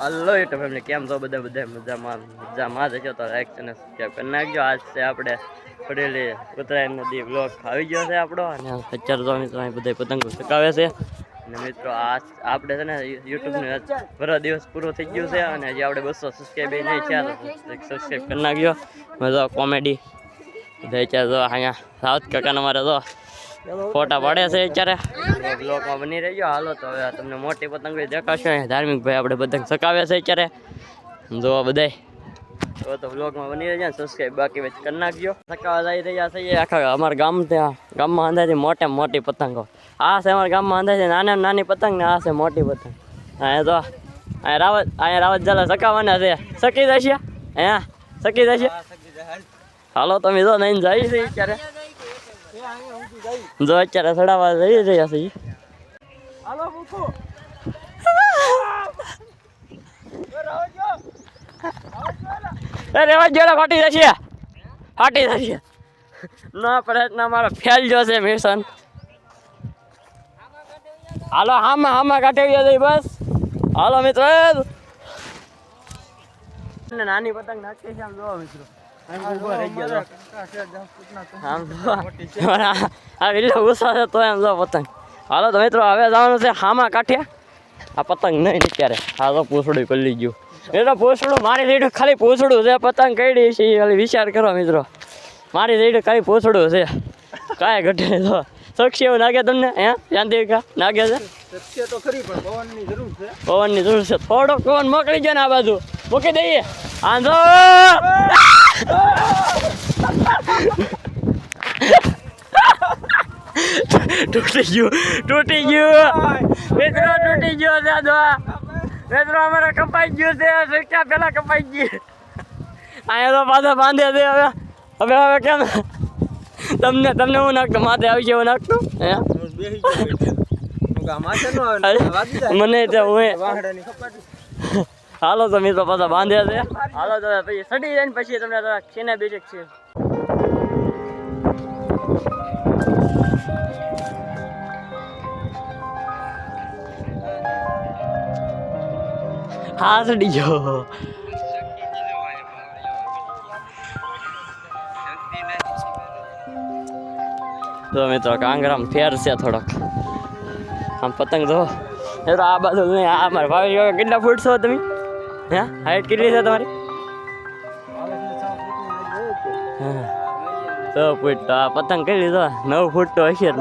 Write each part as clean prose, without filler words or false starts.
Hello YouTube family, કેમ છો બધા મજામાં જ છો તો લાઈક અને સબસ્ક્રાઈબ કરી નાખજો. આજ છે આપણે પડેલી ઉત્તરાયણ નદી બ્લોગ આવી ગયો છે આપણો, અને અત્યારે તો મિત્રો બધા પતંગો ચકાવે છે. અને મિત્રો આ આપણે છે ને યુટ્યુબને બરો દિવસ પૂરો થઈ ગયો છે, અને હજી આપણે 200 સબસ્ક્રાઈબ નહીં થયા તો સબસ્ક્રાઈબ કરી નાખજો. મજા કોમેડી બધા અહીંયા સાઉથ કાકાના મારે તો ફોટા પાડે છે અત્યારે બ્લોગમાં બની રહી ગયો. હાલો તો હવે તમને મોટી પતંગ દેખાશો. ધાર્મિક ભાઈ આપણે પતંગ ચકાવે છે અત્યારે, જોવા બધાય તો બ્લોગમાં બની રહી જાય. સબસ્ક્રાઈબ બાકી વચ્ચે કરી નાખજો. ચકાવા જઈ રહ્યા છે આખા અમારા ગામમાં અંદાજે મોટી પતંગો. આ છે અમારા ગામમાં અંદાજે નાની પતંગ ને આ છે મોટી પતંગ. અહીંયા તો અહીંયા રાવત જલા ચકાવવાના છે. સકી જશે અહીંયા સકી જશે. હાલો તમે જો નહીં જાય છે અત્યારે, જો અત્યારે ચડાવવા જઈ રહ્યા છે. રેવા જોડે ફાટી જશે ના પ્રયત્ન મારો ફેલ જશે મિશન. હાલો હામાં કાઢી દઈ બસ. હાલો મિત્રો નાની પતંગ નાખી છે. આમ જોવા મિત્રો પતંગ. હાલો તો મિત્રો હવે જવાનું છે હામાં કાંઠે. આ પતંગ નહીં અત્યારે આ તો પૂછડું કરી ગયું. એટલે પૂછડું મારી સાઈડ ખાલી પૂછડું છે, પતંગ કઈ છે ખાલી વિચાર કરો મિત્રો. મારી સાઈડ ખાલી પૂછડું છે, કાંઈ ઘટે તો સક્ષી એવું નાગે તમને હે શાંતિકા નાગે છે. તો ખરી પણ પવનની જરૂર છે. પવનની જરૂર છે. થોડો પવન મોકલી જાય ને આ બાજુ મૂકી દઈએ. આંધો તૂટી ગયું મિત્રો, તૂટી ગયો મિત્રો. અમારે કપાઈ ગયું છે. શિક્ષા પેલા કપાઈ ગઈ. અહીંયા તો પાછા બાંધે છે. હવે કેમ તમને હું નાખતો માથે આવી છે એવું નાખતું હે મને હાલો તો મિત્રો પાછા બાંધે છે. હાલો તો પછી સડી જાય ને પછી તમને છીને બીજે છે. હા સડી ગયો. તો મિત્રો કાંગરામ ફેર છે થોડોક. આમ પતંગ જો આ બાજુ નહીં. આ મારા ભાઈ કેટલા ફૂટ છો તમે? હે હાઈટ કેટલી છે તમારી? 6 ફૂટ. તો આ પતંગ કઈ લીધો 9 ફૂટ તો હશે જ.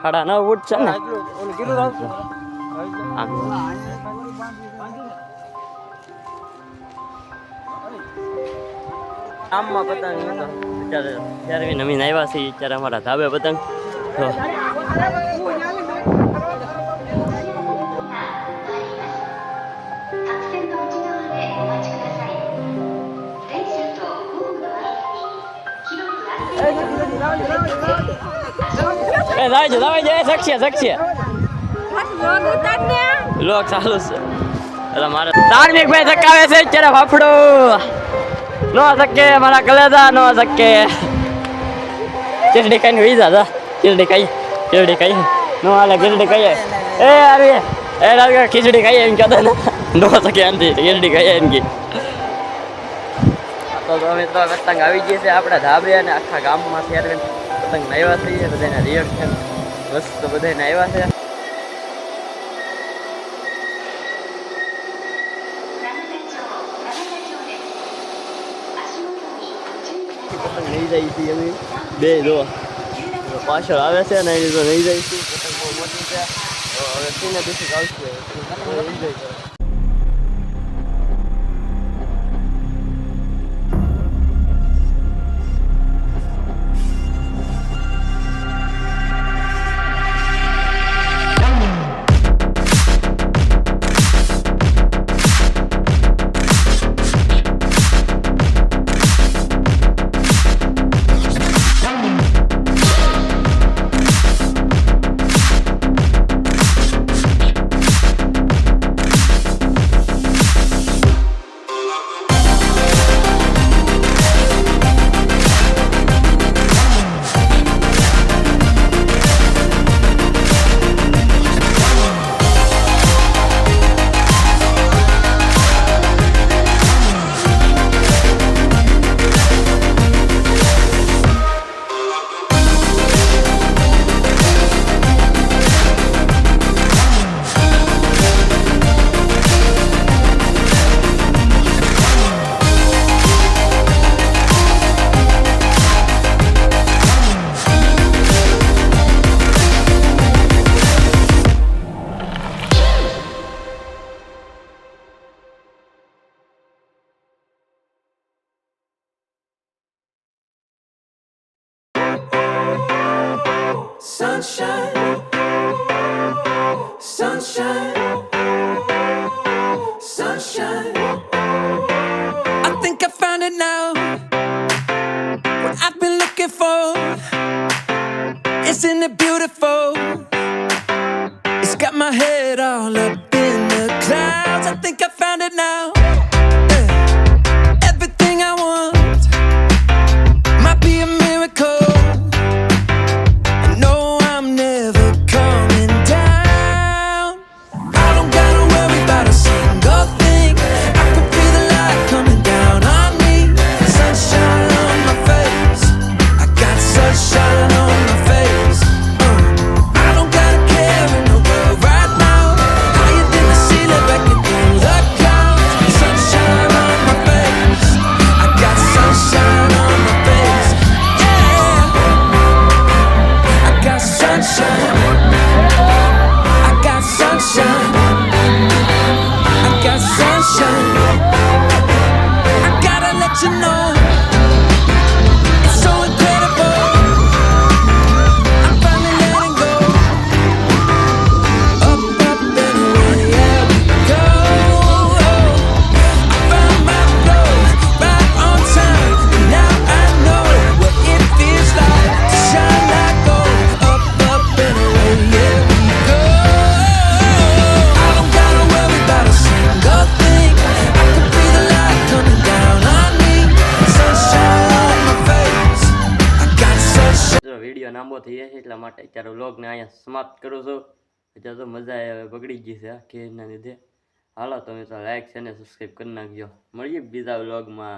9.5 ફૂટ છે ને. આમમાં પતંગ અત્યારે નવીન આવ્યા છે અત્યારે અમારા ધાબે પતંગ. શકશે લોક ચાલુ છે. એટલે મારે ધાર્મિક ભાઈ ચકાવે છે અત્યારે ફાફડો. નો શકે મારા કલેજા નો શકે. ચીરડી કઈ દાદા ચીરડી કઈ નો હાલે. ખીચડી કહીએ એ અરે એ લાગે ખીચડી ખાઈએ એમ કહેતા ને નો શકે એમથી ખીચડી ખાઈએ એમ કે. તો મિત્રો પતંગ આવી ગઈ છે આપણા ધાબે, અને આખા ગામમાંથી પતંગ આવ્યા છીએ. બધાના રિએક્શન મસ્ત બધાને આવ્યા છે. પતંગ નહીં જાય છે અમે બે જો પાછળ આવે છે ને એ તો નહીં જાય છે. પતંગ બહુ મોટી છે. હવે સીને બેસી આવશે નહીં જાય. Sunshine, sunshine, sunshine. I think I found it now. What I've been looking for. Isn't it beautiful? It's got my head all up in the clouds. I think I found it now. Yeah. Everything I want might be a miracle. I know I'm never coming down. I don't gotta worry about a single thing. I can feel the light coming down on me. Sunshine on my face. I got sunshine on my face. I don't gotta care in the world right now. Higher than the ceiling, breaking through the clouds. Sunshine on my face. I got sunshine on my face. Yeah. I got sunshine. I got sunshine. I got sunshine. I gotta let you know, it's so incredible. I'm finally letting go. Up, up and away, yeah, we go. I found my flow right on time. And now I know what it feels like to shine like gold. Up, up and away, yeah, we go. I don't gotta worry about a single thing. I can feel the light coming down on me. Sunshine on my face. I got sunshine. જો video લાંબો થઈ જાય છે એટલા માટે અત્યારે વ્લોગને અહીંયા સમાપ્ત કરું છું. અત્યારે તો મજા હવે બગડી ગઈ છે આખી એના લીધે. હાલો તમે તો લાઈક છે ને સબસ્ક્રાઈબ કરી નાખજો. મળીએ બીજા વ્લોગમાં.